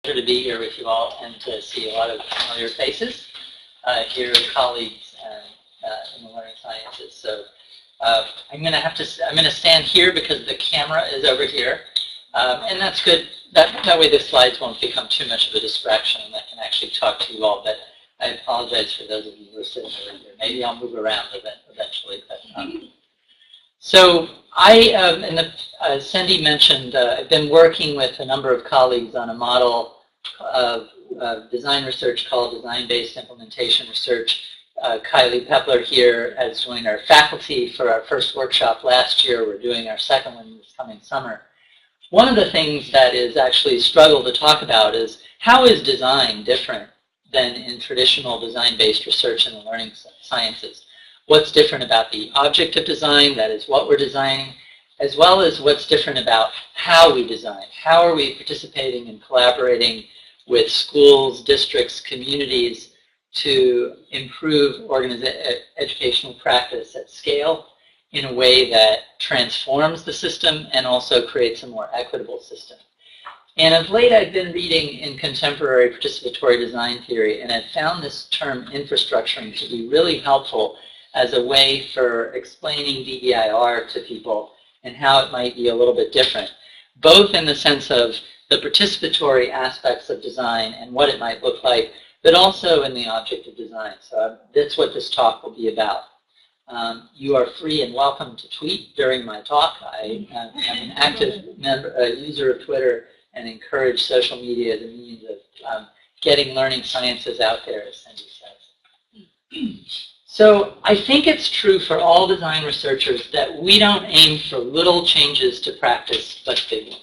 To be here with you all and to see a lot of familiar faces here, colleagues in the learning sciences. So I'm going to stand here because the camera is over here, and that's good. That way the slides won't become too much of a distraction, and I can actually talk to you all. But I apologize for those of you who are sitting over here. Maybe I'll move around eventually. But, so as Cindy mentioned, I've been working with a number of colleagues on a model of design research called design-based implementation research. Kylie Pepler here has joined our faculty for our first workshop last year. We're doing our second one this coming summer. One of the things that is actually a struggle to talk about is how is design different than in traditional design-based research in the learning sciences? What's different about the object of design, that is what we're designing, as well as what's different about how we design. How are we participating and collaborating with schools, districts, communities to improve educational practice at scale in a way that transforms the system and also creates a more equitable system. And of late I've been reading in contemporary participatory design theory, and I've found this term infrastructuring to be really helpful as a way for explaining DBIR to people and how it might be a little bit different, both in the sense of the participatory aspects of design and what it might look like, but also in the object of design. So that's what this talk will be about. You are free and welcome to tweet during my talk. I am an active user of Twitter and encourage social media as a means of getting learning sciences out there, as Cindy says. So I think it's true for all design researchers that we don't aim for little changes to practice, but big ones.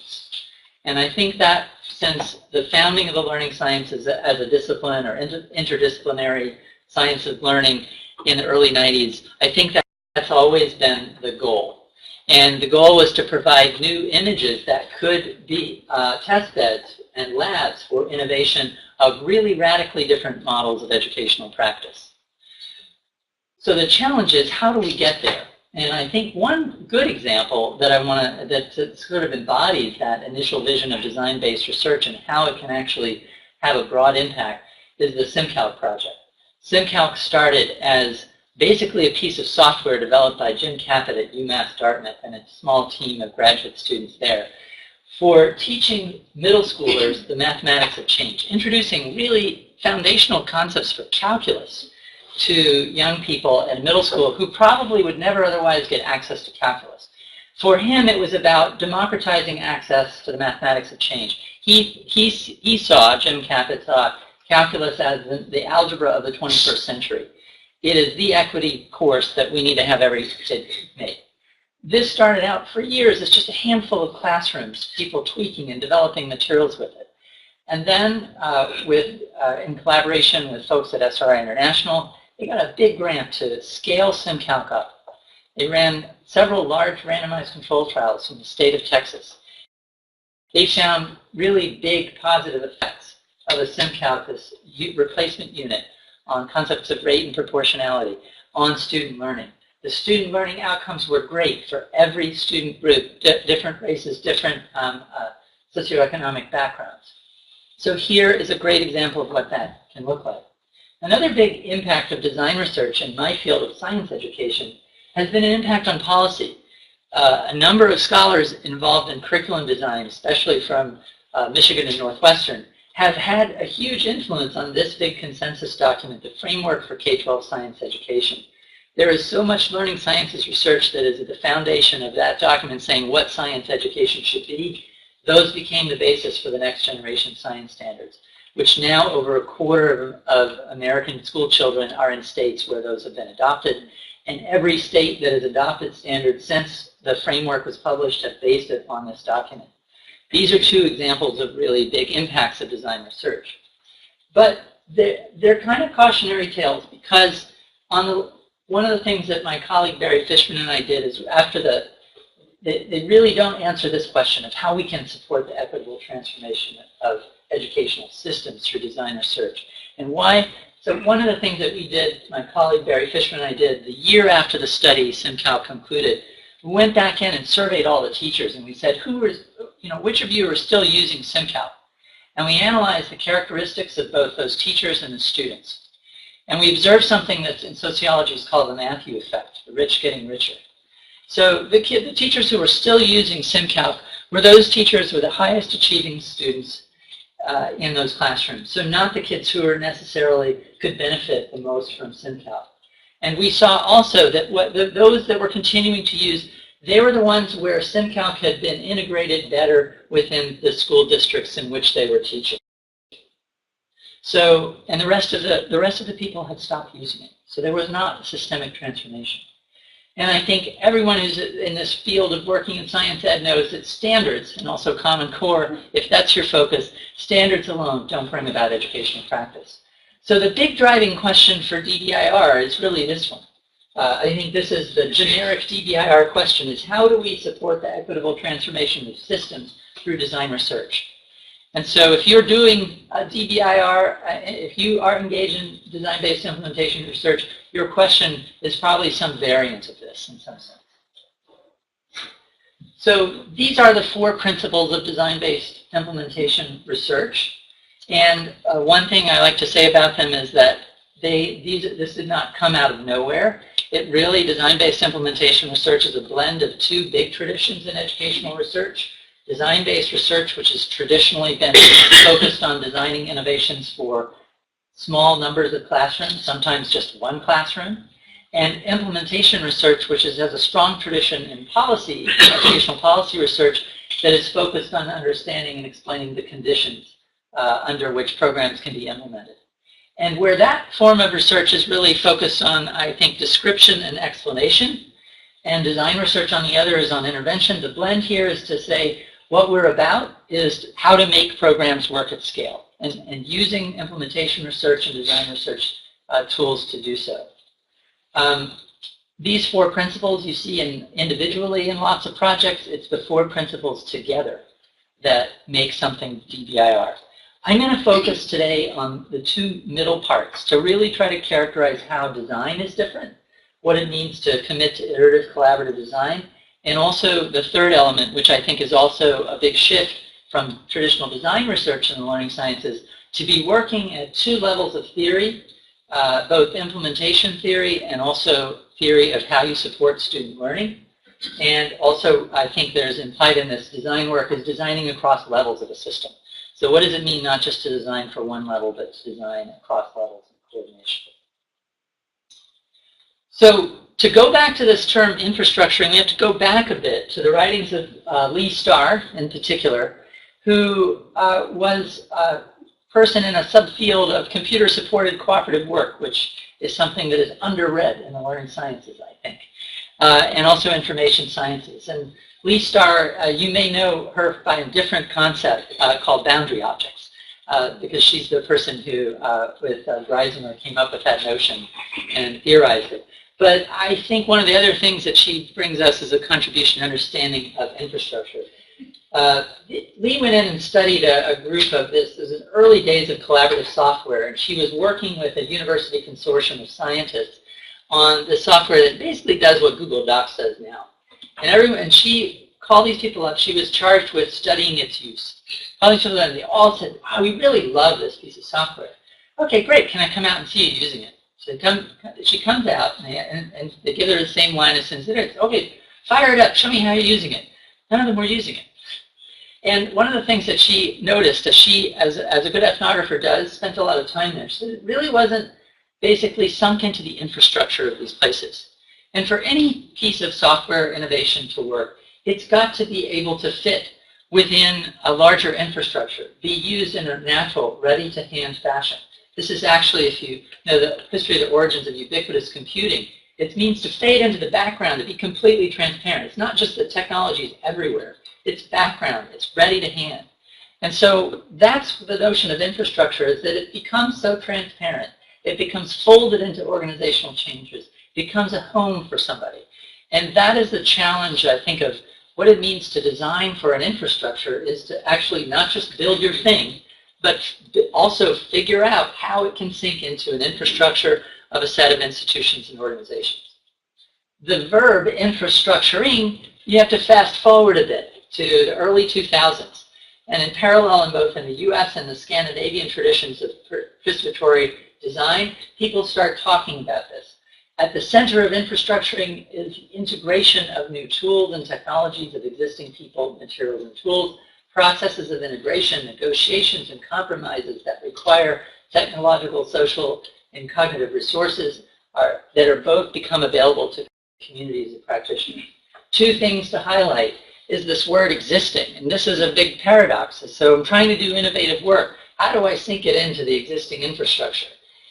And I think that since the founding of the learning sciences as a discipline or interdisciplinary science of learning in the early 90s, I think that's always been the goal. And the goal was to provide new images that could be test beds and labs for innovation of really radically different models of educational practice. So the challenge is, how do we get there? And I think one good example that that sort of embodies that initial vision of design-based research and how it can actually have a broad impact is the SimCalc project. SimCalc started as basically a piece of software developed by Jim Caput at UMass Dartmouth and a small team of graduate students there for teaching middle schoolers the mathematics of change, introducing really foundational concepts for calculus to young people at middle school who probably would never otherwise get access to calculus. For him, it was about democratizing access to the mathematics of change. He saw, Jim Caput saw, calculus as the algebra of the 21st century. It is the equity course that we need to have every kid make. This started out for years as just a handful of classrooms, people tweaking and developing materials with it. And then, in collaboration with folks at SRI International, they got a big grant to scale SimCalc up. They ran several large randomized control trials in the state of Texas. They found really big positive effects of a SimCalc, this replacement unit, on concepts of rate and proportionality, on student learning. The student learning outcomes were great for every student group, different races, different socioeconomic backgrounds. So here is a great example of what that can look like. Another big impact of design research in my field of science education has been an impact on policy. A number of scholars involved in curriculum design, especially from Michigan and Northwestern, have had a huge influence on this big consensus document, the Framework for K-12 Science Education. There is so much learning sciences research that is at the foundation of that document saying what science education should be. Those became the basis for the next generation science standards, which now over a quarter of American school children are in states where those have been adopted. And every state that has adopted standards since the framework was published have based it on this document. These are two examples of really big impacts of design research. But they're kind of cautionary tales because one of the things that my colleague Barry Fishman and I did is they really don't answer this question of how we can support the equitable transformation of educational systems through design research. And why? So one of the things that we did, my colleague Barry Fishman and I did, the year after the study SimCalc concluded, we went back in and surveyed all the teachers and we said, which of you are still using SimCalc? And we analyzed the characteristics of both those teachers and the students. And we observed something that in sociology is called the Matthew effect, the rich getting richer. So the teachers who were still using SimCalc were those teachers with the highest achieving students in those classrooms. So not the kids who were necessarily could benefit the most from SimCalc. And we saw also that those that were continuing to use, they were the ones where SimCalc had been integrated better within the school districts in which they were teaching. So, and the rest of the people had stopped using it. So there was not a systemic transformation. And I think everyone who's in this field of working in science ed knows that standards, and also Common Core, if that's your focus, standards alone don't bring about educational practice. So the big driving question for DBIR is really this one. I think this is the generic DBIR question, is how do we support the equitable transformation of systems through design research? And so if you're doing a DBIR, if you are engaged in design-based implementation research, your question is probably some variant of this in some sense. So these are the 4 principles of design-based implementation research. And one thing I like to say about them is that this did not come out of nowhere. It really, design-based implementation research is a blend of 2 big traditions in educational research. Design-based research, which has traditionally been focused on designing innovations for small numbers of classrooms, sometimes just one classroom, and implementation research, which has a strong tradition in policy, educational policy research, that is focused on understanding and explaining the conditions under which programs can be implemented. And where that form of research is really focused on, I think, description and explanation, and design research on the other is on intervention. The blend here is to say what we're about is how to make programs work at scale, and using implementation research and design research tools to do so. These 4 principles you see individually in lots of projects. It's the 4 principles together that make something DBIR. I'm going to focus today on the 2 middle parts to really try to characterize how design is different, what it means to commit to iterative collaborative design, and also the 3rd element, which I think is also a big shift from traditional design research in the learning sciences, to be working at 2 levels of theory, both implementation theory and also theory of how you support student learning. And also, I think there's implied in this design work is designing across levels of a system. So what does it mean not just to design for one level, but to design across levels of coordination? So to go back to this term infrastructuring, we have to go back a bit to the writings of Lee Starr in particular, who was a person in a subfield of computer-supported cooperative work, which is something that is underread in the learning sciences, I think, and also information sciences. And Lee Starr, you may know her by a different concept called boundary objects, because she's the person who, with Dreisinger, came up with that notion and theorized it. But I think one of the other things that she brings us is a contribution to understanding of infrastructure. Lee went in and studied a group of this was in early days of collaborative software, and she was working with a university consortium of scientists on the software that basically does what Google Docs does now. And she called these people up. She was charged with studying its use. All these people, and they all said, "Oh, we really love this piece of software." Okay, great. Can I come out and see you using it? So she comes out, and they give her the same line as soon as it is. Okay, fire it up. Show me how you're using it. None of them were using it. And one of the things that she noticed, that she, as a good ethnographer does, spent a lot of time there, so it really wasn't basically sunk into the infrastructure of these places. And for any piece of software innovation to work, it's got to be able to fit within a larger infrastructure, be used in a natural, ready-to-hand fashion. This is actually, if you know the history of the origins of ubiquitous computing, it means to fade into the background, to be completely transparent. It's not just that technology is everywhere. It's background. It's ready to hand. And so that's the notion of infrastructure, is that it becomes so transparent. It becomes folded into organizational changes. It becomes a home for somebody. And that is the challenge, I think, of what it means to design for an infrastructure, is to actually not just build your thing, but also figure out how it can sink into an infrastructure of a set of institutions and organizations. The verb infrastructuring, you have to fast forward a bit to the early 2000s. And in parallel, both in the US and the Scandinavian traditions of participatory design, people start talking about this. At the center of infrastructuring is integration of new tools and technologies of existing people, materials, and tools, processes of integration, negotiations, and compromises that require technological, social, and cognitive resources that are both become available to communities of practitioners. Two things to highlight is this word existing, and this is a big paradox. So I'm trying to do innovative work. How do I sink it into the existing infrastructure?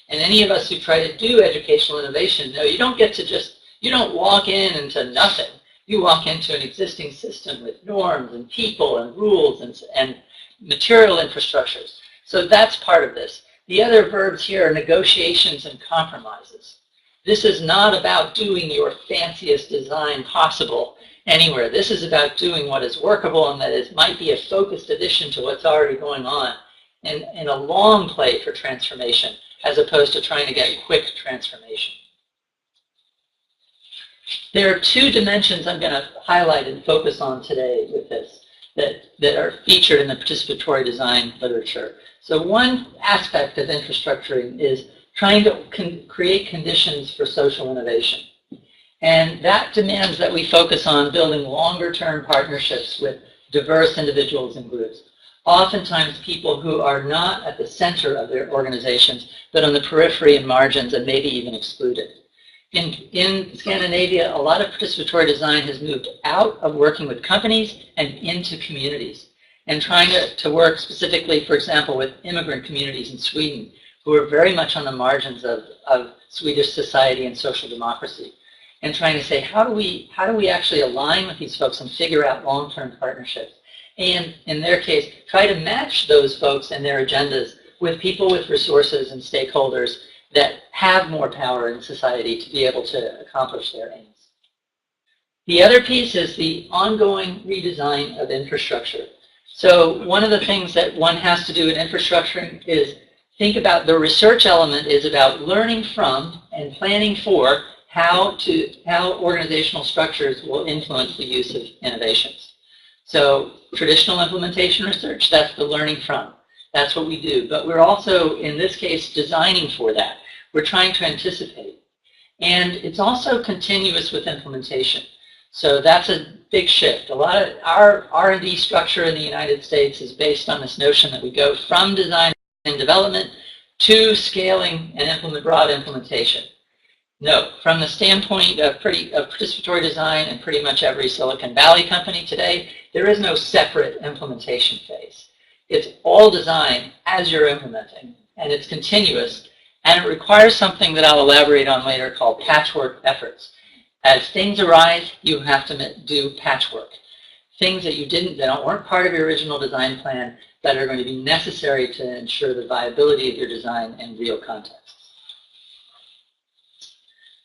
And any of us who try to do educational innovation know you don't get to you don't walk into nothing. You walk into an existing system with norms and people and rules and material infrastructures. So that's part of this. The other verbs here are negotiations and compromises. This is not about doing your fanciest design possible anywhere. This is about doing what is workable and that might be a focused addition to what's already going on and a long play for transformation as opposed to trying to get quick transformation. There are two dimensions I'm going to highlight and focus on today with this that are featured in the participatory design literature. So one aspect of infrastructuring is trying to create conditions for social innovation. And that demands that we focus on building longer-term partnerships with diverse individuals and groups. Oftentimes people who are not at the center of their organizations, but on the periphery and margins and maybe even excluded. In Scandinavia, a lot of participatory design has moved out of working with companies and into communities, and trying to work specifically, for example, with immigrant communities in Sweden, who are very much on the margins of Swedish society and social democracy, and trying to say, how do we actually align with these folks and figure out long-term partnerships? And in their case, try to match those folks and their agendas with people with resources and stakeholders that have more power in society to be able to accomplish their aims. The other piece is the ongoing redesign of infrastructure. So one of the things that one has to do in infrastructure is think about the research element is about learning from and planning for how organizational structures will influence the use of innovations. So traditional implementation research, that's the learning from. That's what we do. But we're also, in this case, designing for that. We're trying to anticipate. And it's also continuous with implementation. So that's a big shift. A lot of our R&D structure in the United States is based on this notion that we go from design and development to scaling and broad implementation. No, from the standpoint of participatory design and pretty much every Silicon Valley company today, there is no separate implementation phase. It's all design as you're implementing, and it's continuous, and it requires something that I'll elaborate on later called patchwork efforts. As things arise, you have to do patchwork. Things that weren't part of your original design plan that are going to be necessary to ensure the viability of your design in real context.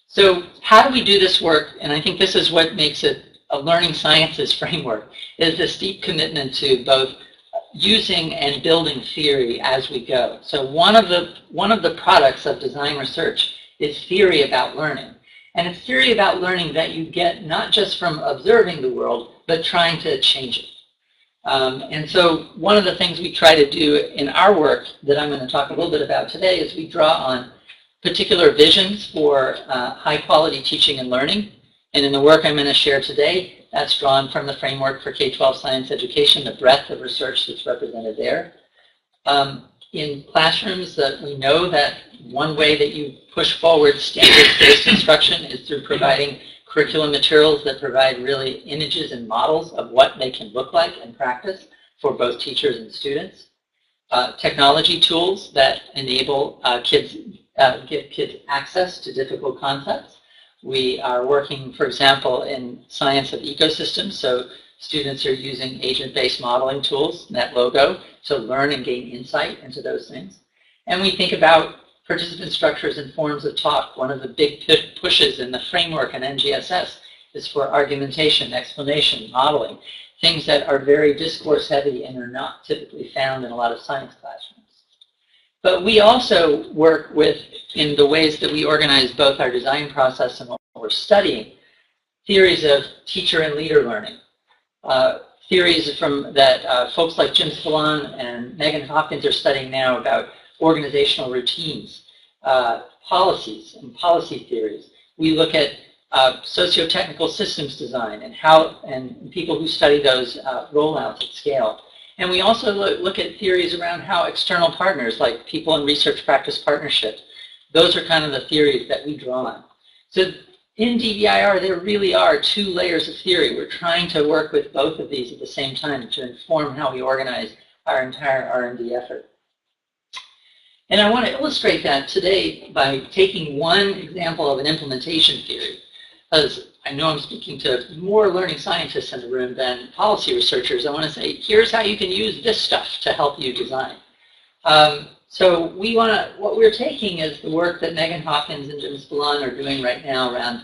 So how do we do this work? And I think this is what makes it a learning sciences framework, is this deep commitment to both using and building theory as we go. So one of the products of design research is theory about learning. And it's theory about learning that you get not just from observing the world, but trying to change it. And so one of the things we try to do in our work that I'm going to talk a little bit about today is we draw on particular visions for high-quality teaching and learning. And in the work I'm going to share today, that's drawn from the framework for K-12 science education, the breadth of research that's represented there. In classrooms, we know that one way that you push forward standards-based instruction is through providing curriculum materials that provide really images and models of what they can look like in practice for both teachers and students. Technology tools that enable give kids access to difficult concepts. We are working, for example, in science of ecosystems, so students are using agent-based modeling tools, NetLogo, to learn and gain insight into those things. And we think about participant structures and forms of talk. One of the big pushes in the framework in NGSS is for argumentation, explanation, modeling, things that are very discourse-heavy and are not typically found in a lot of science classrooms. But we also work with, in the ways that we organize both our design process and what we're studying, theories of teacher and leader learning. theories from that folks like Jim Spillane and Megan Hopkins are studying now about organizational routines, policies, and policy theories. We look at socio-technical systems design and people who study those rollouts at scale. And we also look at theories around how external partners, like people in research practice partnership, those are kind of the theories that we draw on. So in DBIR, there really are two layers of theory. We're trying to work with both of these at the same time to inform how we organize our entire R&D effort. And I want to illustrate that today by taking one example of an implementation theory, because I know I'm speaking to more learning scientists in the room than policy researchers. I want to say, here's how you can use this stuff to help you design. So what we're taking is the work that Megan Hopkins and Jim Spillane are doing right now around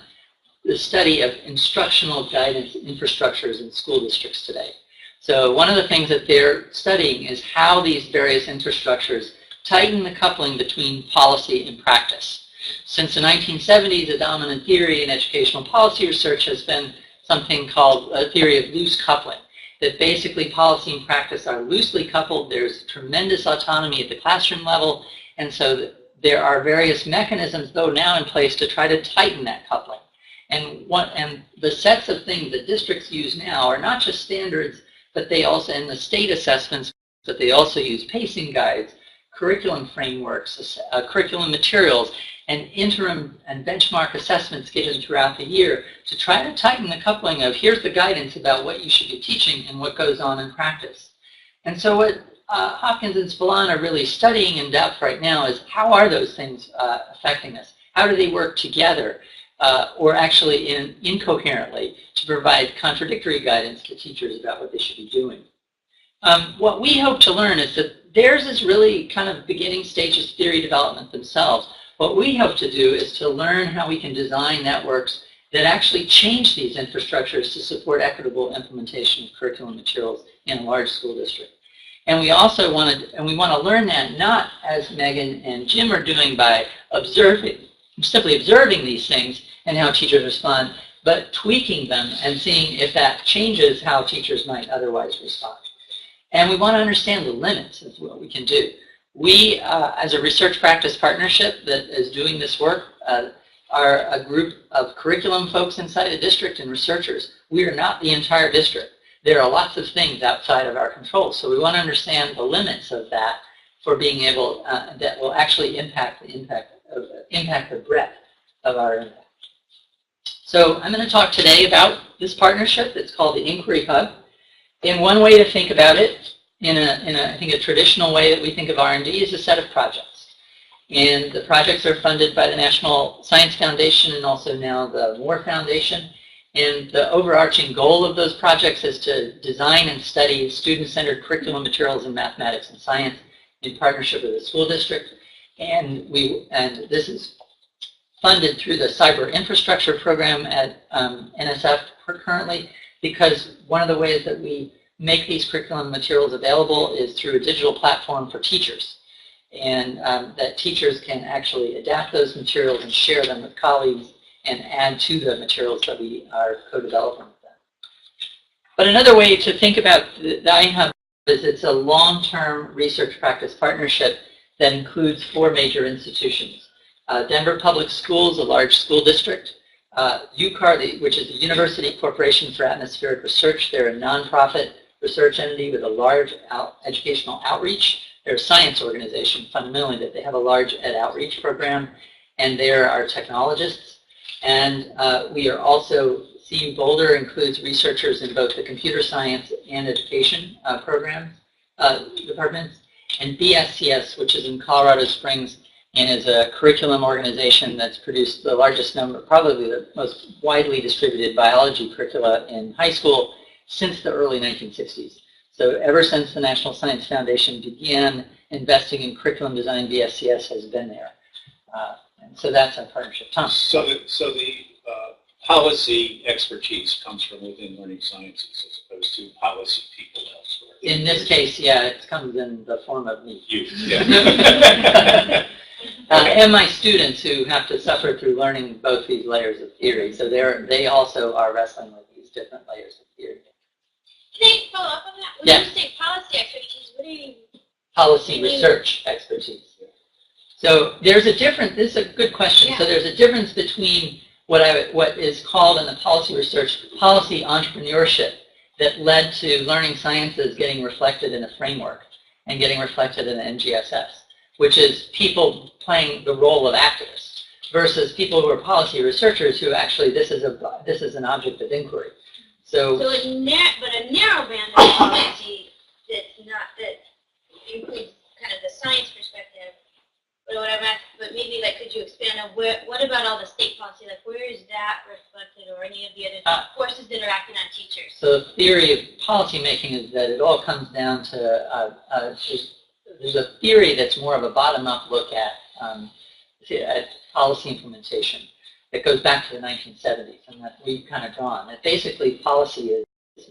the study of instructional guidance infrastructures in school districts today. So one of the things that they're studying is how these various infrastructures tighten the coupling between policy and practice. Since the 1970s, a dominant theory in educational policy research has been something called a theory of loose coupling, that basically policy and practice are loosely coupled. There's tremendous autonomy at the classroom level, and so there are various mechanisms, though, now in place to try to tighten that coupling. And the sets of things that districts use now are not just standards, but they also, and the state assessments, but they also use pacing guides, curriculum frameworks, curriculum materials, and interim and benchmark assessments given throughout the year to try to tighten the coupling of here's the guidance about what you should be teaching and what goes on in practice. And so what Hopkins and Spillane are really studying in depth right now is how are those things affecting us? How do they work together or actually incoherently to provide contradictory guidance to teachers about what they should be doing? What we hope to learn is that theirs is really kind of beginning stages theory development themselves. What we hope to do is to learn how we can design networks that actually change these infrastructures to support equitable implementation of curriculum materials in a large school district. And we also want to learn that not as Megan and Jim are doing by simply observing these things and how teachers respond, but tweaking them and seeing if that changes how teachers might otherwise respond. And we want to understand the limits of what we can do. We, as a research practice partnership that is doing this work, are a group of curriculum folks inside a district and researchers. We are not the entire district. There are lots of things outside of our control. So we want to understand the limits of that for being able, that will actually impact the breadth of our impact. So I'm going to talk today about this partnership. It's called the Inquiry Hub. And one way to think about it, I think a traditional way that we think of R&D is a set of projects. And the projects are funded by the National Science Foundation and also now the Moore Foundation. And the overarching goal of those projects is to design and study student-centered curriculum materials in mathematics and science in partnership with the school district. And this is funded through the Cyber Infrastructure program at NSF currently, because one of the ways that we make these curriculum materials available is through a digital platform for teachers. And that teachers can actually adapt those materials and share them with colleagues and add to the materials that we are co-developing with them. But another way to think about the iHub is it's a long-term research practice partnership that includes 4 major institutions. Denver Public Schools, a large school district. UCAR, which is the University Corporation for Atmospheric Research. They're a nonprofit research entity with a large educational outreach. They're a science organization, fundamentally, that they have a large ed outreach program, and there are technologists. And we are also, CU Boulder includes researchers in both the computer science and education departments, and BSCS, which is in Colorado Springs, and is a curriculum organization that's produced the largest number, probably the most widely distributed biology curricula in high school since the early 1960s. So ever since the National Science Foundation began investing in curriculum design, BSCS has been there. And so that's our partnership. Tom? So the policy expertise comes from within learning sciences as opposed to policy people elsewhere. In this case, yeah, it comes in the form of me. You, yeah. And my students who have to suffer through learning both these layers of theory. So they also are wrestling with these different layers of theory. Can I follow up on that? When Yeah. you say policy expertise, what do you? Policy research expertise. So there's a difference. This is a good question. Yeah. So there's a difference between what is called in the policy research policy entrepreneurship that led to learning sciences getting reflected in a framework and getting reflected in an NGSS, which is people playing the role of activists versus people who are policy researchers who actually this is an object of inquiry. So but a narrow band of policy that's not that includes kind of the science perspective. But maybe like could you expand on what about all the state policy? Like where is that reflected, or any of the other forces that are acting on teachers? So the theory of policymaking is that it all comes down to there's a theory that's more of a bottom-up look at policy implementation that goes back to the 1970s, and that we've kind of drawn. That basically policy is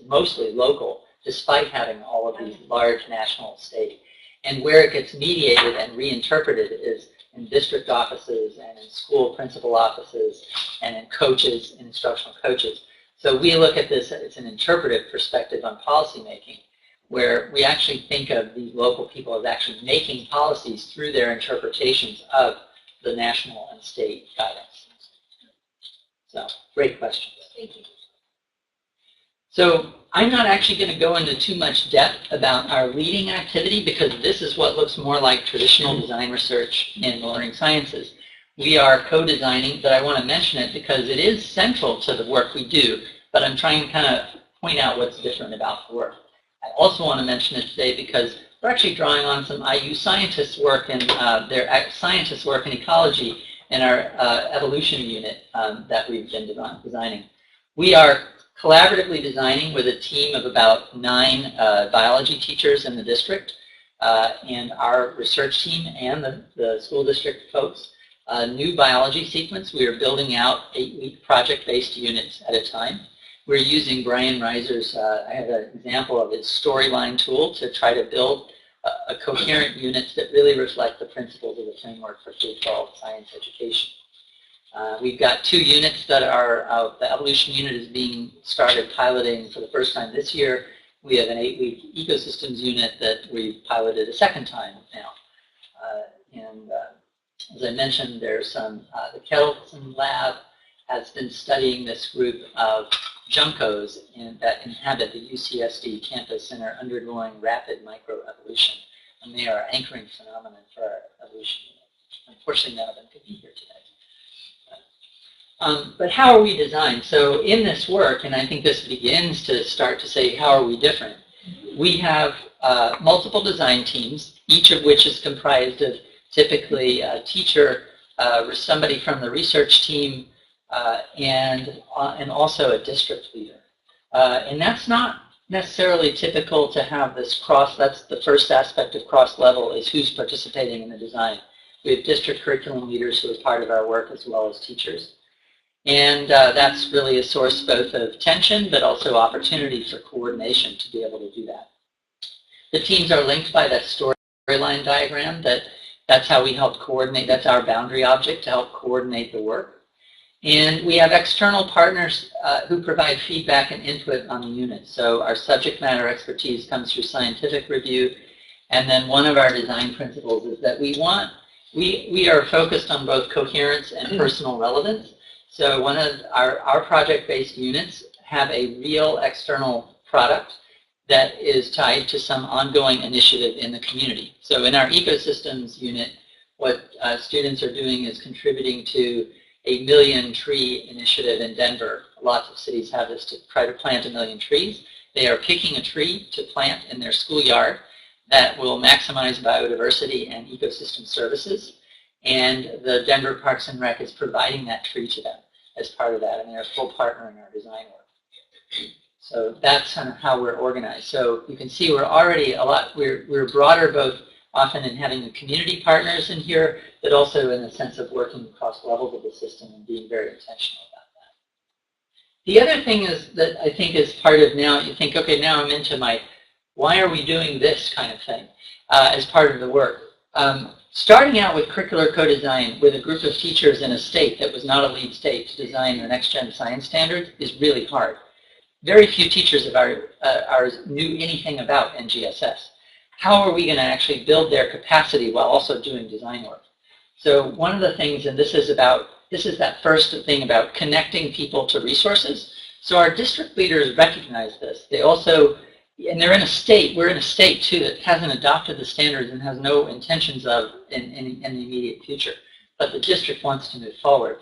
mostly local, despite having all of these large national state. And where it gets mediated and reinterpreted is in district offices and in school principal offices and in coaches, in instructional coaches. So we look at this as an interpretive perspective on policymaking, where we actually think of these local people as actually making policies through their interpretations of the national and state guidance. So, great question. Thank you. So I'm not actually going to go into too much depth about our leading activity because this is what looks more like traditional design research in the learning sciences. We are co-designing, but I want to mention it because it is central to the work we do, but I'm trying to kind of point out what's different about the work. I also want to mention it today because we're actually drawing on some IU scientists' work and their scientists' work in ecology in our evolution unit that we've been designing. We are collaboratively designing with a team of about 9 biology teachers in the district and our research team and the school district folks. A new biology sequence. We are building out 8-week project-based units at a time. We're using Brian Reiser's, I have an example of his storyline tool to try to build a coherent units that really reflect the principles of the framework for K-12 science education. We've got 2 units that are, the evolution unit is being started piloting for the first time this year. We have an 8-week ecosystems unit that we've piloted a second time now. As I mentioned, there's some, the Kelson lab has been studying this group of juncos that inhabit the UCSD campus and are undergoing rapid microevolution. And they are anchoring phenomenon for our evolution unit. Unfortunately, none of them could be here today. But how are we designed? So in this work, and I think this begins to start to say, how are we different? We have multiple design teams, each of which is comprised of typically a teacher, somebody from the research team, and also a district leader. And that's not necessarily typical to have this cross. That's the first aspect of cross-level is who's participating in the design. We have district curriculum leaders who are part of our work as well as teachers. And that's really a source both of tension but also opportunity for coordination to be able to do that. The teams are linked by that storyline diagram. That's how we help coordinate. That's our boundary object to help coordinate the work. And we have external partners who provide feedback and input on the unit. So our subject matter expertise comes through scientific review. And then one of our design principles is that we are focused on both coherence and personal relevance. So one of our project-based units have a real external product that is tied to some ongoing initiative in the community. So in our ecosystems unit, what students are doing is contributing to a 1,000,000 tree initiative in Denver. Lots of cities have this to try to plant 1,000,000 trees. They are picking a tree to plant in their schoolyard that will maximize biodiversity and ecosystem services. And the Denver Parks and Rec is providing that tree to them as part of that, and they're a full partner in our design work. So that's kind of how we're organized. So you can see we're already we're broader both often in having the community partners in here, but also in the sense of working across levels of the system and being very intentional about that. The other thing is that I think is part of now, you think, okay, now I'm into my, why are we doing this kind of thing as part of the work. Starting out with curricular co-design with a group of teachers in a state that was not a lead state to design the next-gen science standards is really hard. very few teachers of ours knew anything about NGSS. How are we going to actually build their capacity while also doing design work? So one of the things, and this is that first thing about connecting people to resources. So our district leaders recognize this. They also, and we're in a state too that hasn't adopted the standards and has no intentions of in the immediate future. But the district wants to move forward.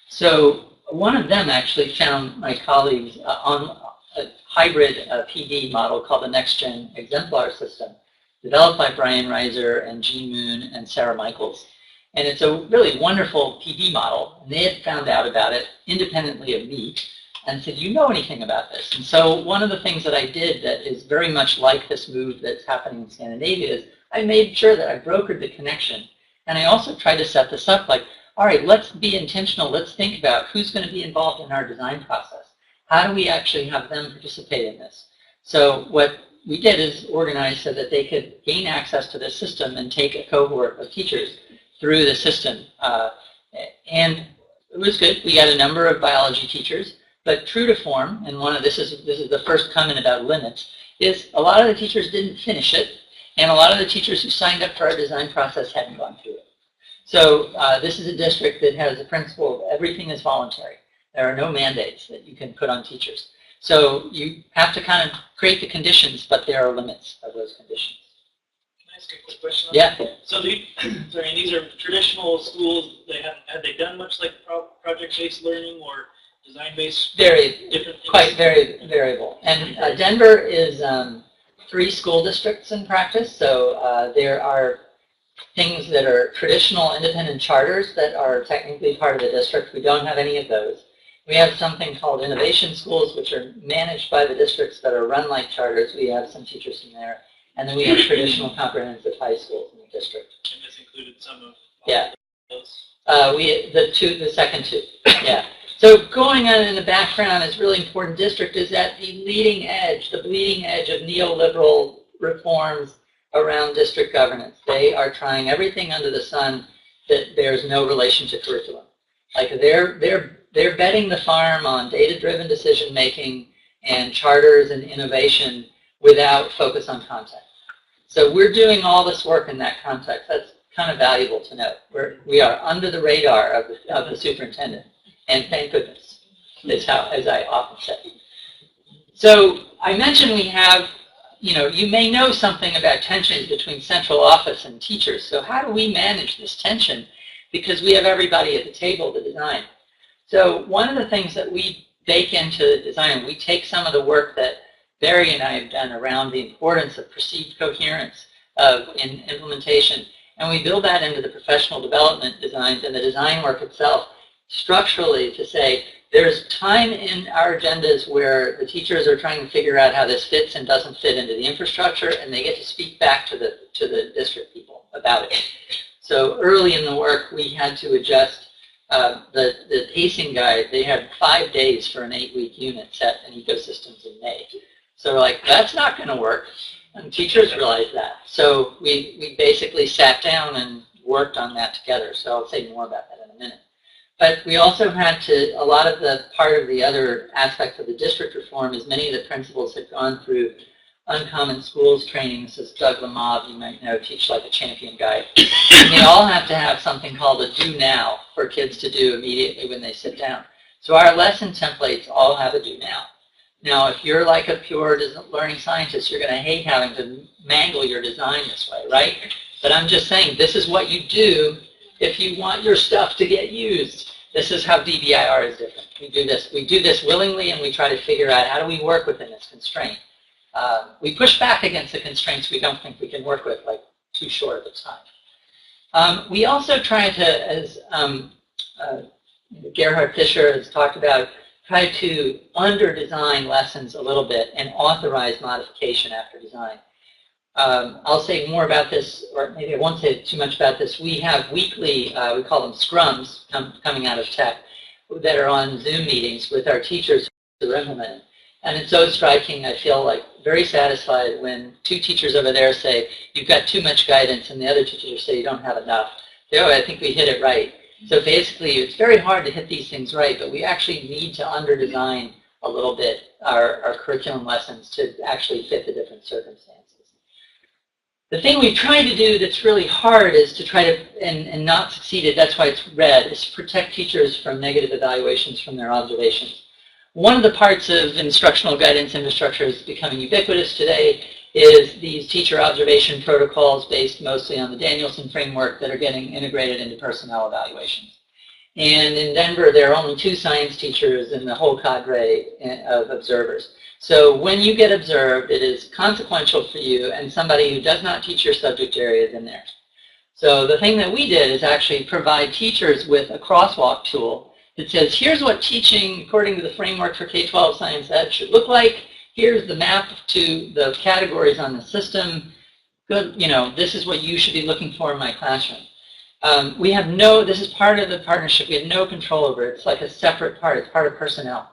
So one of them actually found my colleagues on a hybrid PD model called the Next Gen Exemplar System, developed by Brian Reiser and Jean Moon and Sarah Michaels. And it's a really wonderful PD model. And they had found out about it independently of me and said, you know anything about this? And so one of the things that I did that is very much like this move that's happening in Scandinavia is I made sure that I brokered the connection. And I also tried to set this up like, all right, let's be intentional. Let's think about who's going to be involved in our design process. How do we actually have them participate in this? So what we did is organize so that they could gain access to this system and take a cohort of teachers through the system. And it was good. We got a number of biology teachers, but true to form, and this is the first comment about limits, is a lot of the teachers didn't finish it, and a lot of the teachers who signed up for our design process hadn't gone through it. So this is a district that has the principle of everything is voluntary. There are no mandates that you can put on teachers. So you have to kind of create the conditions, but there are limits of those conditions. Can I ask a quick question? Yeah. So these are traditional schools. Have they done much like project-based learning or design-based? Very, different things? quite very variable. And Denver is 3 school districts in practice. So there are things that are traditional independent charters that are technically part of the district. We don't have any of those. We have something called innovation schools, which are managed by the districts that are run like charters. We have some teachers in there. And then we have traditional comprehensive high schools in the district. And this included some of those? those? The second two, yeah. So going on in the background is really important district is at the leading edge, the bleeding edge of neoliberal reforms around district governance. They are trying everything under the sun that bears no relation to curriculum. Like they're betting the farm on data-driven decision-making and charters and innovation without focus on content. So we're doing all this work in that context. That's kind of valuable to note. We are under the radar of the superintendent, and thank goodness, is how, as I often say. So I mentioned we have, you may know something about tensions between central office and teachers. So how do we manage this tension? Because we have everybody at the table to design. So one of the things that we bake into the design, we take some of the work that Barry and I have done around the importance of perceived coherence in implementation, and we build that into the professional development designs and the design work itself structurally to say there's time in our agendas where the teachers are trying to figure out how this fits and doesn't fit into the infrastructure, and they get to speak back to the district people about it. So early in the work, we had to adjust the pacing guide. They had 5 days for an 8-week unit set in ecosystems in May. So we're like, that's not going to work. And teachers realized that. So we basically sat down and worked on that together. So I'll say more about that in a minute. But we also had to, a lot of the part of the other aspects of the district reform is many of the principals had gone through Uncommon Schools training. This is Doug Lamov, you might know, Teach Like a Champion guide. And they all have to have something called a do now for kids to do immediately when they sit down. So our lesson templates all have a do now. Now, if you're like a pure learning scientist, you're going to hate having to mangle your design this way, right? But I'm just saying, this is what you do if you want your stuff to get used. This is how DBIR is different. We do this willingly, and we try to figure out how do we work within this constraint. We push back against the constraints we don't think we can work with, like too short of a time. We also try to, as Gerhard Fischer has talked about, try to under-design lessons a little bit and authorize modification after design. I'll say more about this, or maybe I won't say too much about this. We have weekly, we call them scrums, coming out of tech, that are on Zoom meetings with our teachers who are implementing. And it's so striking, I feel like very satisfied when 2 teachers over there say, you've got too much guidance, and the other 2 teachers say you don't have enough. Oh, I think we hit it right. So basically, it's very hard to hit these things right, but we actually need to under-design a little bit our curriculum lessons to actually fit the different circumstances. The thing we've tried to do that's really hard is to try to, and not succeeded, that's why it's red, is to protect teachers from negative evaluations from their observations. One of the parts of instructional guidance infrastructure is becoming ubiquitous today is these teacher observation protocols based mostly on the Danielson framework that are getting integrated into personnel evaluations. And in Denver, there are only 2 science teachers in the whole cadre of observers. So when you get observed, it is consequential for you and somebody who does not teach your subject area is in there. So the thing that we did is actually provide teachers with a crosswalk tool that says, here's what teaching according to the framework for K-12 science ed should look like. Here's the map to the categories on the system. Good, this is what you should be looking for in my classroom. We have this is part of the partnership. We have no control over it. It's like a separate part. It's part of personnel.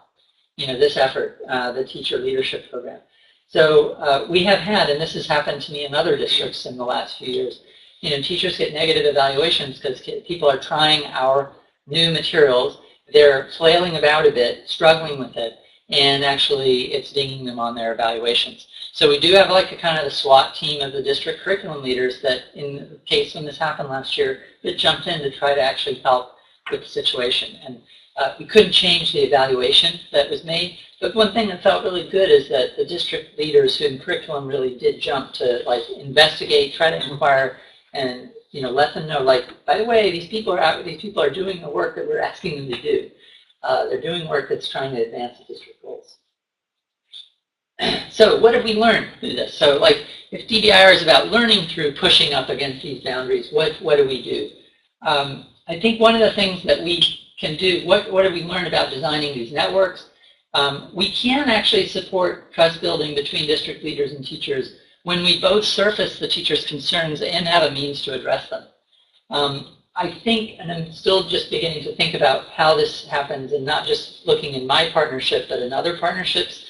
This effort, the teacher leadership program. So we have had, and this has happened to me in other districts in the last few years, teachers get negative evaluations because people are trying our new materials. They're flailing about a bit, struggling with it, and actually it's dinging them on their evaluations. So we do have like a kind of the SWAT team of the district curriculum leaders that, in the case when this happened last year, that jumped in to try to actually help with the situation. And we couldn't change the evaluation that was made, but one thing that felt really good is that the district leaders who in curriculum really did jump to investigate, try to inquire, and let them know, by the way, these people are doing the work that we're asking them to do. They're doing work that's trying to advance the district goals. So what have we learned through this? So if DBIR is about learning through pushing up against these boundaries, what do we do? I think one of the things that we can do, what have we learned about designing these networks? We can actually support trust building between district leaders and teachers when we both surface the teacher's concerns and have a means to address them. I think, and I'm still just beginning to think about how this happens and not just looking in my partnership but in other partnerships,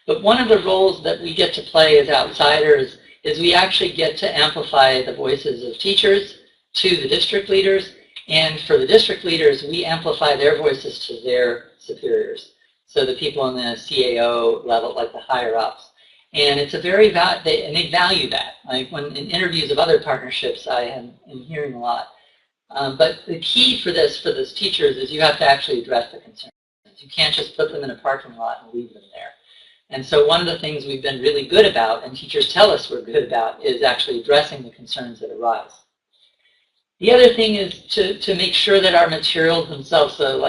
but one of the roles that we get to play as outsiders is we actually get to amplify the voices of teachers to the district leaders. And for the district leaders, we amplify their voices to their superiors. So the people on the CAO level, like the higher ups. And it's a very, and they value that. When in interviews of other partnerships, I am hearing a lot. But the key for those teachers is you have to actually address the concerns. You can't just put them in a parking lot and leave them there. And so one of the things we've been really good about, and teachers tell us we're good about, is actually addressing the concerns that arise. The other thing is to make sure that our materials themselves, so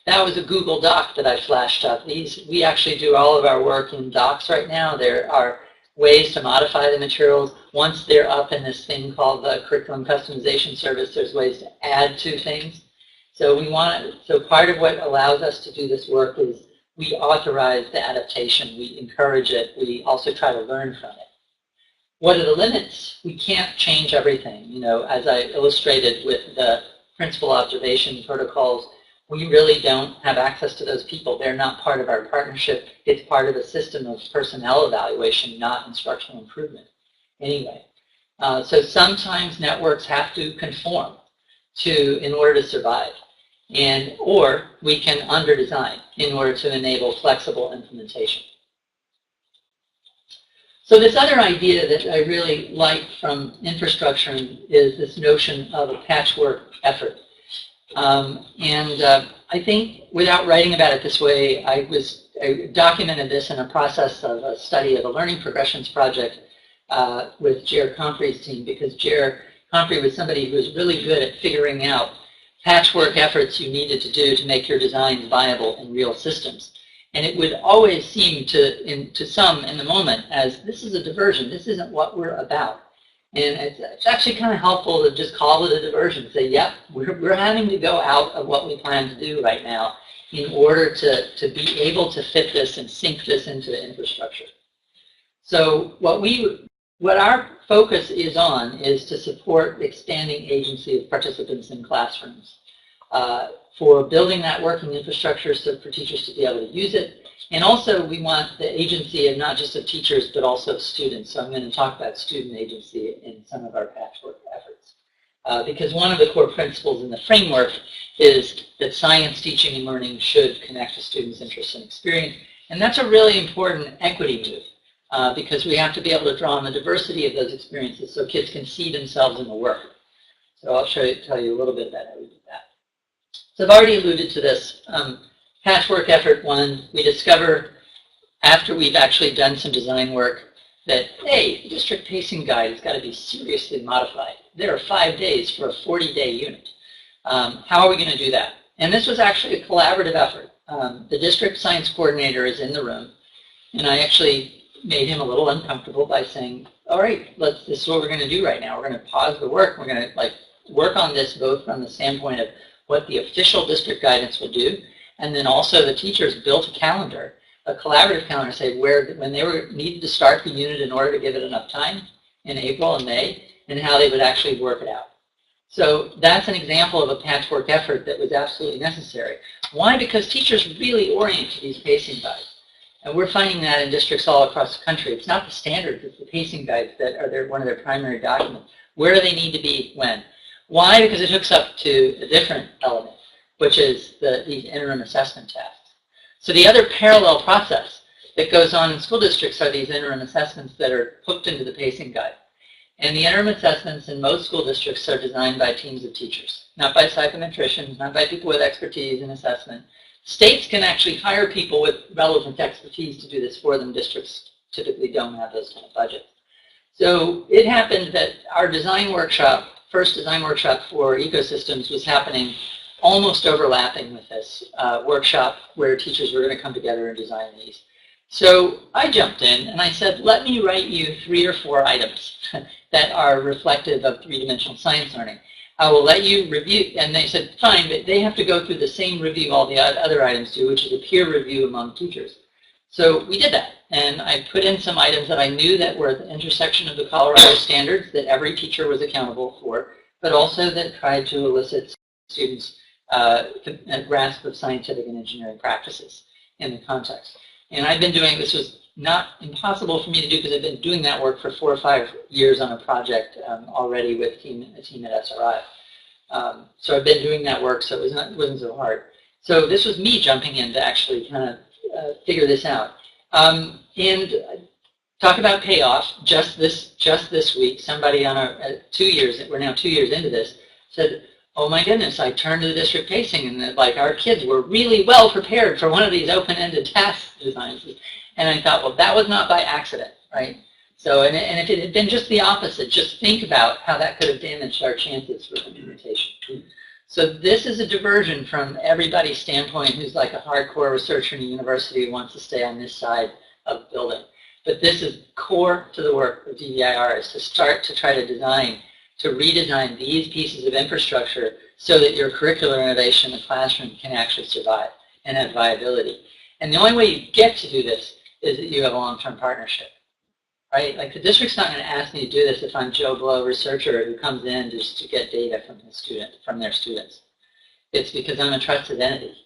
that was a Google Doc that I flashed up. We actually do all of our work in docs right now. There are ways to modify the materials. Once they're up in this thing called the Curriculum Customization Service, there's ways to add to things. So part of what allows us to do this work is we authorize the adaptation. We encourage it. We also try to learn from it. What are the limits? We can't change everything. As I illustrated with the principal observation protocols, we really don't have access to those people. They're not part of our partnership. It's part of a system of personnel evaluation, not instructional improvement. Anyway, so sometimes networks have to conform in order to survive. Or we can under-design in order to enable flexible implementation. So this other idea that I really like from infrastructure is this notion of a patchwork effort. I think without writing about it this way, I documented this in a process of a study of a learning progressions project with Jer Comfrey's team, because Jer Comfrey was somebody who was really good at figuring out patchwork efforts you needed to do to make your designs viable in real systems. And it would always seem to some in the moment as this is a diversion, this isn't what we're about. And it's actually kind of helpful to just call it a diversion, say, yep, we're having to go out of what we plan to do right now in order to be able to fit this and sink this into the infrastructure. So what our focus is on is to support expanding agency of participants in classrooms for building that working infrastructure so for teachers to be able to use it. And also we want the agency of not just of teachers but also of students. So I'm going to talk about student agency in some of our patchwork efforts. Because one of the core principles in the framework is that science teaching and learning should connect to students' interests and experience. And that's a really important equity move because we have to be able to draw on the diversity of those experiences so kids can see themselves in the work. So I'll tell you a little bit about how we did that. So I've already alluded to this. Patchwork effort 1, we discover after we've actually done some design work that, hey, the district pacing guide has got to be seriously modified. There are 5 days for a 40-day unit. How are we going to do that? And this was actually a collaborative effort. The district science coordinator is in the room, and I actually made him a little uncomfortable by saying, all right, this is what we're going to do right now. We're going to pause the work. We're going to work on this both from the standpoint of what the official district guidance will do, and then also the teachers built a calendar, a collaborative calendar, say when they needed to start the unit in order to give it enough time in April and May, and how they would actually work it out. So that's an example of a patchwork effort that was absolutely necessary. Why? Because teachers really orient to these pacing guides. And we're finding that in districts all across the country. It's not the standards, it's the pacing guides that are one of their primary documents. Where do they need to be when? Why? Because it hooks up to a different element, which is these interim assessment tasks. So the other parallel process that goes on in school districts are these interim assessments that are hooked into the pacing guide. And the interim assessments in most school districts are designed by teams of teachers, not by psychometricians, not by people with expertise in assessment. States can actually hire people with relevant expertise to do this for them. Districts typically don't have those kind of budgets. So it happened that our design workshop, first design workshop for ecosystems, was happening almost overlapping with this workshop where teachers were going to come together and design these. So I jumped in and I said, let me write you 3 or 4 items that are reflective of three-dimensional science learning. I will let you review, and they said, fine, but they have to go through the same review all the other items do, which is a peer review among teachers. So we did that, and I put in some items that I knew that were at the intersection of the Colorado standards that every teacher was accountable for, but also that tried to elicit students' a grasp of scientific and engineering practices in the context. And I've been doing, this was not impossible for me to do because I've been doing that work for 4 or 5 years on a project already with a team at SRI. So I've been doing that work, so it wasn't so hard. So this was me jumping in to actually kind of figure this out. And talk about payoff. Just this week, somebody on we're now 2 years into this, said, oh my goodness, I turned to the district pacing and our kids were really well prepared for one of these open-ended task designs. And I thought, well, that was not by accident, right? So, and if it had been just the opposite, just think about how that could have damaged our chances for implementation. So this is a diversion from everybody's standpoint who's like a hardcore researcher in a university who wants to stay on this side of the building. But this is core to the work of DBIR, is to start to try to redesign these pieces of infrastructure so that your curricular innovation in the classroom can actually survive and have viability. And the only way you get to do this is that you have a long-term partnership, right? Like the district's not going to ask me to do this if I'm Joe Blow researcher who comes in just to get data from their students. It's because I'm a trusted entity.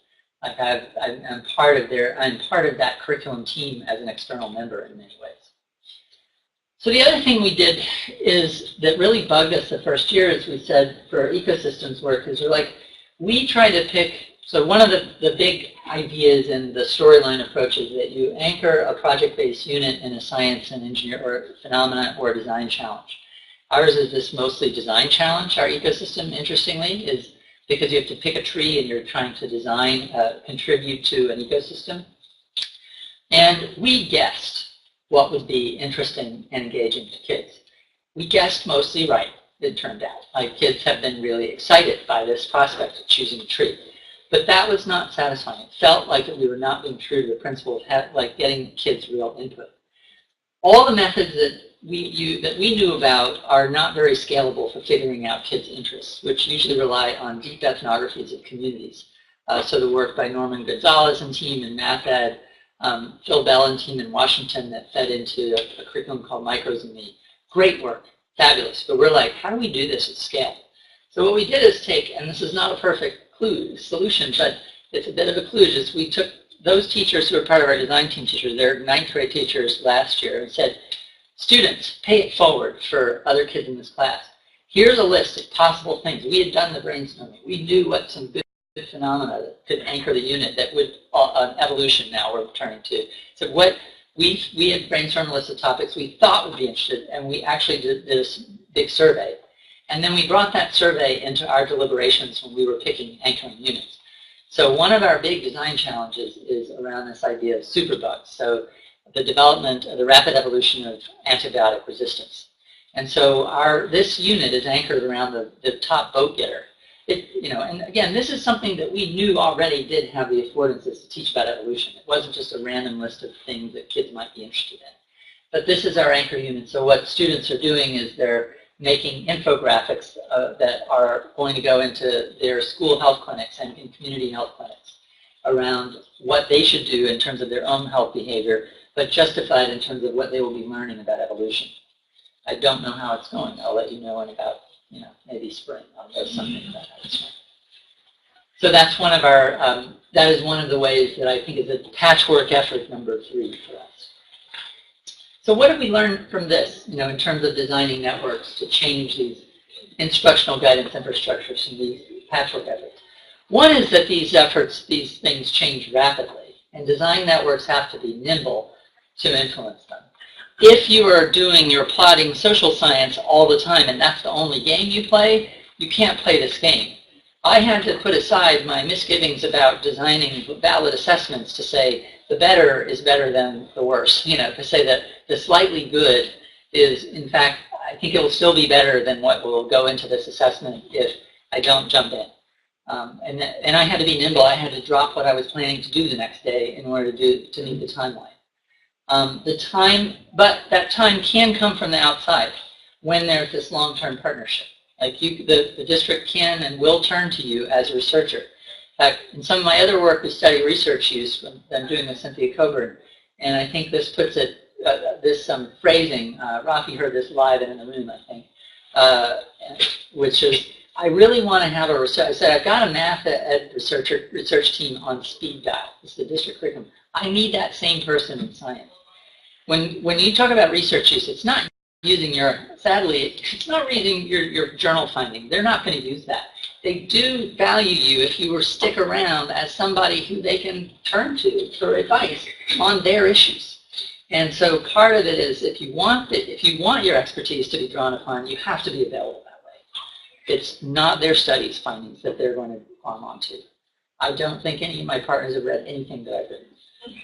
Like I'm part of that curriculum team as an external member in many ways. So the other thing we did is that really bugged us the first year, as we said, for our ecosystems work, is we try to pick, so one of the big ideas in the storyline approach is that you anchor a project-based unit in a science and engineer or phenomena or design challenge. Ours is this mostly design challenge. Our ecosystem, interestingly, is because you have to pick a tree and you're trying to design, contribute to an ecosystem. And we guessed what would be interesting and engaging to kids. We guessed mostly right, it turned out. Kids have been really excited by this prospect of choosing a tree. But that was not satisfying. It felt like that we were not being true to the principle of getting kids real input. All the methods that we knew about are not very scalable for figuring out kids' interests, which usually rely on deep ethnographies of communities. So the work by Norman Gonzalez and team in MathEd, Phil Bell and team in Washington that fed into a curriculum called Micros and Me. Great work, fabulous. But we're like, how do we do this at scale? So what we did is take, and this is not a perfect solution, but it's a bit of a clue, is we took those teachers who were part of our design team teachers, they're 9th grade teachers last year, and said, students, pay it forward for other kids in this class. Here's a list of possible things. We had done the brainstorming. We knew what some good phenomena that could anchor the unit that would, evolution now we're turning to. So what we had brainstormed a list of topics we thought would be interested, and we actually did this big survey. And then we brought that survey into our deliberations when we were picking anchoring units. So one of our big design challenges is around this idea of superbugs. So the development of the rapid evolution of antibiotic resistance. And so this unit is anchored around the top vote getter. And again, this is something that we knew already did have the affordances to teach about evolution. It wasn't just a random list of things that kids might be interested in. But this is our anchor unit. So what students are doing is they're making infographics that are going to go into their school health clinics and in community health clinics around what they should do in terms of their own health behavior, but justified in terms of what they will be learning about evolution. I don't know how it's going. I'll let you know in about, maybe spring. I'll know something about how it's going. So that's one of our, that is one of the ways that I think is a patchwork effort number 3 for us. So what did we learn from this, in terms of designing networks to change these instructional guidance infrastructures and these patchwork efforts? One is that these things change rapidly, and design networks have to be nimble to influence them. If you're plotting social science all the time and that's the only game you play, you can't play this game. I had to put aside my misgivings about designing valid assessments to say the better is better than the worse, to say that the slightly good is, in fact, I think it will still be better than what will go into this assessment if I don't jump in. And I had to be nimble. I had to drop what I was planning to do the next day in order to meet the timeline. But that time can come from the outside when there's this long-term partnership. Like the district can and will turn to you as a researcher. In fact, in some of my other work, we study research use. I'm doing with Cynthia Coburn, and I think this puts it, this phrasing, Rafi heard this live and in the room, I think, which is, I really want to have a research. I said, I've got a math ed research team on speed dial. It's the district curriculum. I need that same person in science. When you talk about research use, it's not using sadly, it's not reading your journal finding. They're not going to use that. They do value you if you stick around as somebody who they can turn to for advice on their issues. And so part of it is if you want your expertise to be drawn upon, you have to be available that way. It's not their studies findings that they're going to arm onto. I don't think any of my partners have read anything that I've written,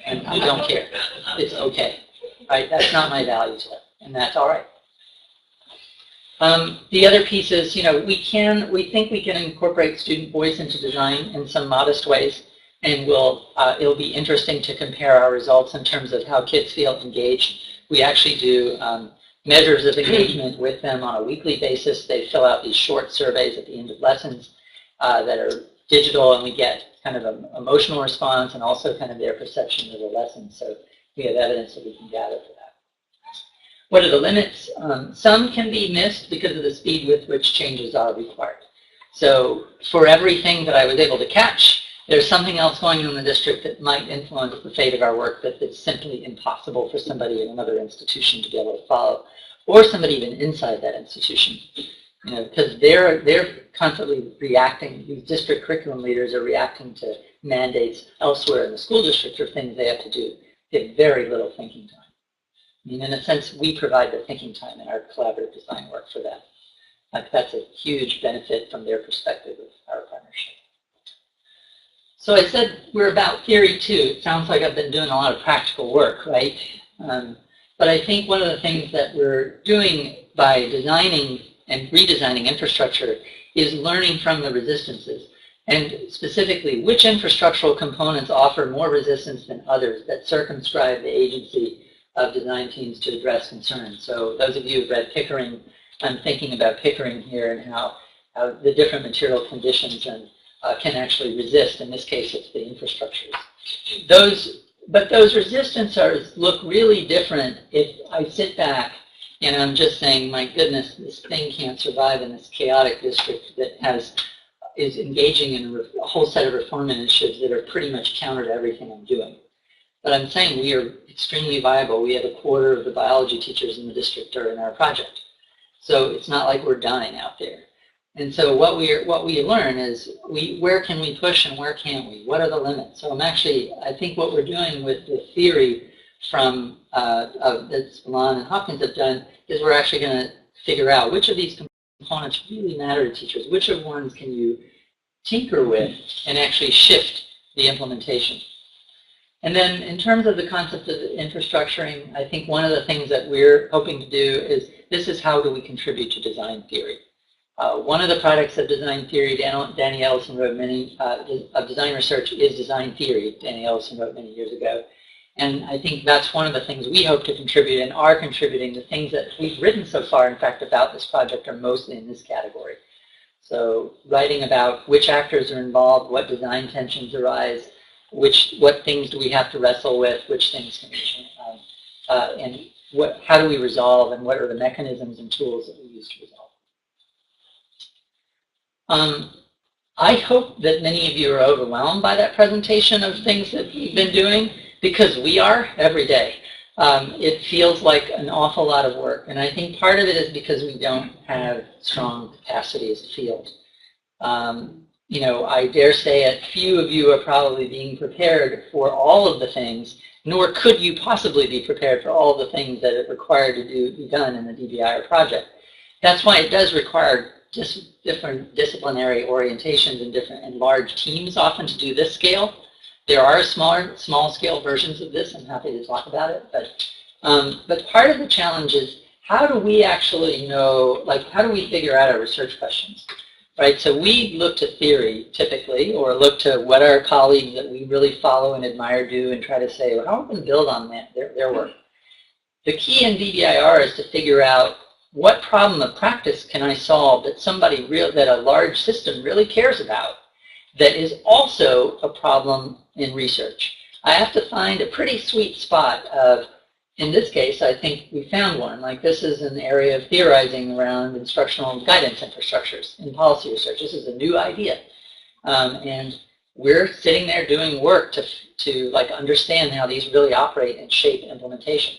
and I don't care. It's okay. Right? That's not my value to them, and that's all right. The other piece is, we think we can incorporate student voice into design in some modest ways, and it'll be interesting to compare our results in terms of how kids feel engaged. We actually do measures of engagement with them on a weekly basis. They fill out these short surveys at the end of lessons that are digital, and we get kind of an emotional response and also kind of their perception of the lesson. So we have evidence that we can gather for that. What are the limits? Some can be missed because of the speed with which changes are required. So for everything that I was able to catch, there's something else going on in the district that might influence the fate of our work that it's simply impossible for somebody in another institution to be able to follow, or somebody even inside that institution. Because they're constantly reacting, these district curriculum leaders are reacting to mandates elsewhere in the school district or things they have to do. They have very little thinking time. In a sense, we provide the thinking time in our collaborative design work for them. That's a huge benefit from their perspective of our partnership. So I said we're about theory too. It sounds like I've been doing a lot of practical work, right? But I think one of the things that we're doing by designing and redesigning infrastructure is learning from the resistances. And specifically, which infrastructural components offer more resistance than others that circumscribe the agency of design teams to address concerns. So those of you who've read Pickering, I'm thinking about Pickering here and how the different material conditions can actually resist. In this case, it's the infrastructures. But those resistances look really different if I sit back and I'm just saying, my goodness, this thing can't survive in this chaotic district that is engaging in a whole set of reform initiatives that are pretty much counter to everything I'm doing. But I'm saying we are extremely viable. We have a quarter of the biology teachers in the district are in our project. So it's not like we're dying out there. And so what we learn is where can we push and where can't we? What are the limits? So I think what we're doing with the theory from that Spillane and Hopkins have done is we're actually going to figure out which of these components really matter to teachers. Which of ones can you tinker with and actually shift the implementation? And then in terms of the concept of infrastructuring, I think one of the things that we're hoping to do is this is how do we contribute to design theory. One of the products of design theory, Danny Ellison wrote of design research is design theory. Danny Ellison wrote many years ago. And I think that's one of the things we hope to contribute and are contributing. The things that we've written so far, in fact, about this project are mostly in this category. So writing about which actors are involved, what design tensions arise, what things do we have to wrestle with, which things can we change, and how do we resolve, and what are the mechanisms and tools that we use to resolve. I hope that many of you are overwhelmed by that presentation of things that we've been doing, because we are every day. It feels like an awful lot of work, and I think part of it is because we don't have strong capacity as a field. You know, I dare say a few of you are probably being prepared for all of the things, nor could you possibly be prepared for all the things that are required to be done in the DBIR project. That's why it does require just different disciplinary orientations and large teams often to do this scale. There are small scale versions of this. I'm happy to talk about it. But part of the challenge is how do we actually know, like how do we figure out our research questions? Right, so we look to theory typically, or look to what our colleagues that we really follow and admire do and try to say, well, how are we going to build on that, their work? The key in DBIR is to figure out what problem of practice can I solve that that a large system really cares about that is also a problem in research. I have to find a pretty sweet spot of, in this case, I think we found one. Like this is an area of theorizing around instructional guidance infrastructures in policy research. This is a new idea. And we're sitting there doing work to like understand how these really operate and shape implementation.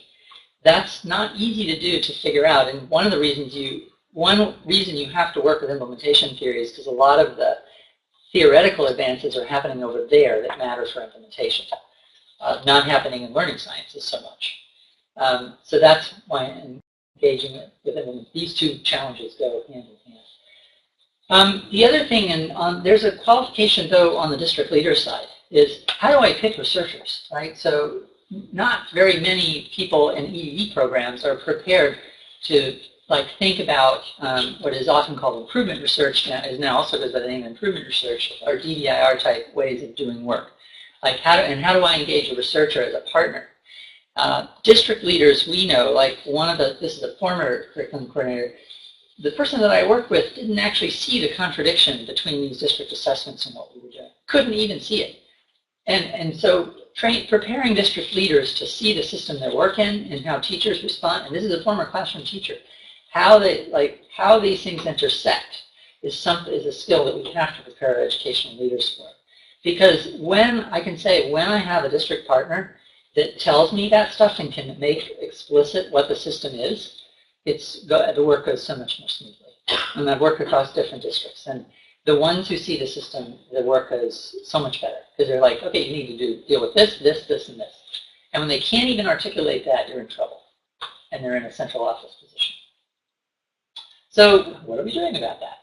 That's not easy to do, to figure out. And one reason you have to work with implementation theory is because a lot of the theoretical advances are happening over there that matter for implementation, not happening in learning sciences so much. So that's why engaging with them. These two challenges go hand in hand. The other thing, and there's a qualification though on the district leader side, is how do I pick researchers, right? So not very many people in EEE programs are prepared to like think about what is often called improvement research, now also goes by the name of improvement research, or DBIR type ways of doing work. Like how do I engage a researcher as a partner? District leaders, we know, like this is a former curriculum coordinator, the person that I worked with didn't actually see the contradiction between these district assessments and what we were doing. Couldn't even see it. And so preparing district leaders to see the system they work in and how teachers respond, and this is a former classroom teacher, how these things intersect is a skill that we have to prepare our educational leaders for. Because when I have a district partner that tells me that stuff and can make explicit what the system is, the work goes so much more smoothly. And I've worked across different districts, and the ones who see the system, the work goes so much better because they're like, okay, you need to deal with this, this, this, and this. And when they can't even articulate that, you're in trouble, and they're in a central office position. So what are we doing about that?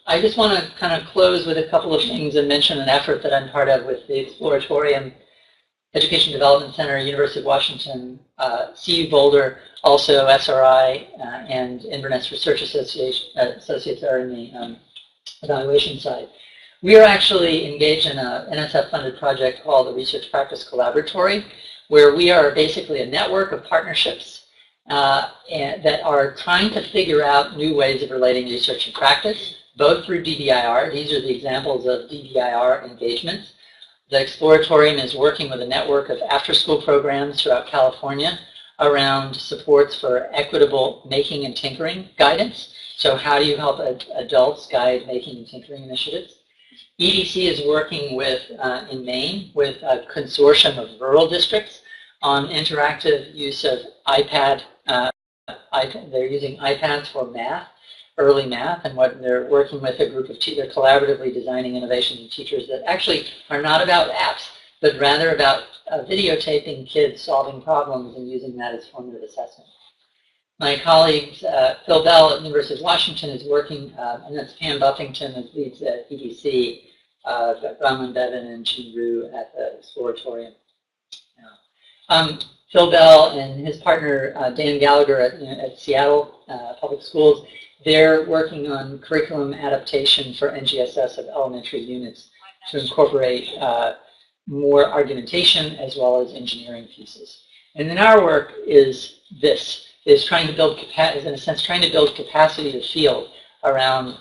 I just want to kind of close with a couple of things and mention an effort that I'm part of with the Exploratorium Education Development Center, University of Washington, CU Boulder, also SRI, and Inverness Research Associates are in the evaluation side. We are actually engaged in an NSF-funded project called the Research Practice Collaboratory, where we are basically a network of partnerships that are trying to figure out new ways of relating research and practice, both through DBIR. These are the examples of DBIR engagements. The Exploratorium is working with a network of after-school programs throughout California around supports for equitable making and tinkering guidance. So how do you help adults guide making and tinkering initiatives? EDC is working with, in Maine, with a consortium of rural districts on interactive use of iPad. They're using iPads for math early math, and what they're working with a group of teachers, collaboratively designing innovations in teachers that actually are not about apps, but rather about videotaping kids solving problems and using that as formative assessment. My colleagues, Phil Bell at the University of Washington is working, and that's Pam Buffington that leads at EDC, Bronwyn Bevan and Jean Rue at the Exploratorium. Phil Bell and his partner Dan Gallagher at Seattle Public Schools, they're working on curriculum adaptation for NGSS of elementary units to incorporate more argumentation as well as engineering pieces. And then our work is this, is trying to build, is in a sense trying to build capacity of the field around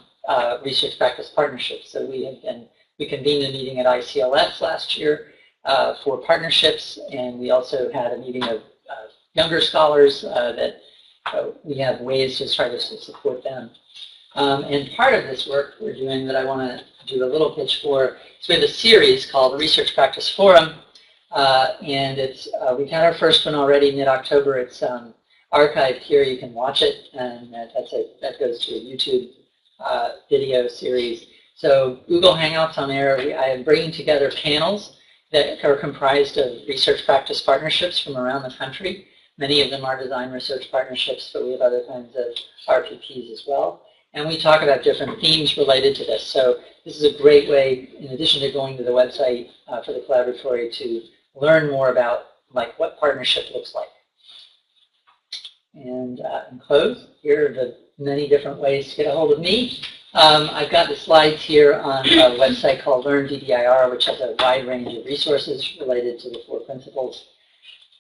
research practice partnerships. So we convened a meeting at ICLF last year for partnerships, and we also had a meeting of younger scholars that we have ways to try to support them. And part of this work we're doing that I want to do a little pitch for is we have a series called the Research Practice Forum, and it's we've had our first one already mid-October. It's archived here. You can watch it, and that goes to a YouTube video series. So Google Hangouts on Air, I am bringing together panels that are comprised of research practice partnerships from around the country. Many of them are design research partnerships, but we have other kinds of RPPs as well. And we talk about different themes related to this. So this is a great way, in addition to going to the website for the collaboratory, to learn more about what partnership looks like. And in close, here are the many different ways to get a hold of me. I've got the slides here on a website called Learn DBIR, which has a wide range of resources related to the 4 principles.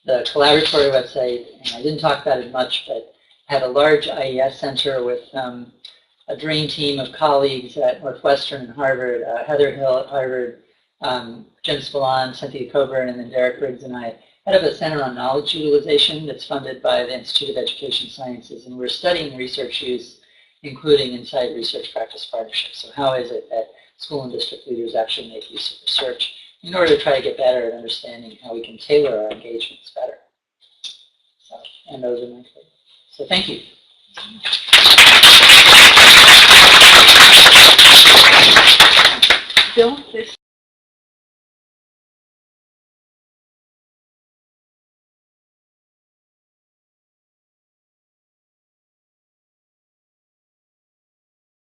The collaboratory website, and I didn't talk about it much, but had a large IES center with a dream team of colleagues at Northwestern and Harvard, Heather Hill at Harvard, Jim Spillane, Cynthia Coburn, and then Derek Riggs and I head up a center on knowledge utilization that's funded by the Institute of Education Sciences, and we're studying research use, including inside research practice partnerships. So how is it that school and district leaders actually make use of research in order to try to get better at understanding how we can tailor our engagements better? So, and those are my things. So thank you.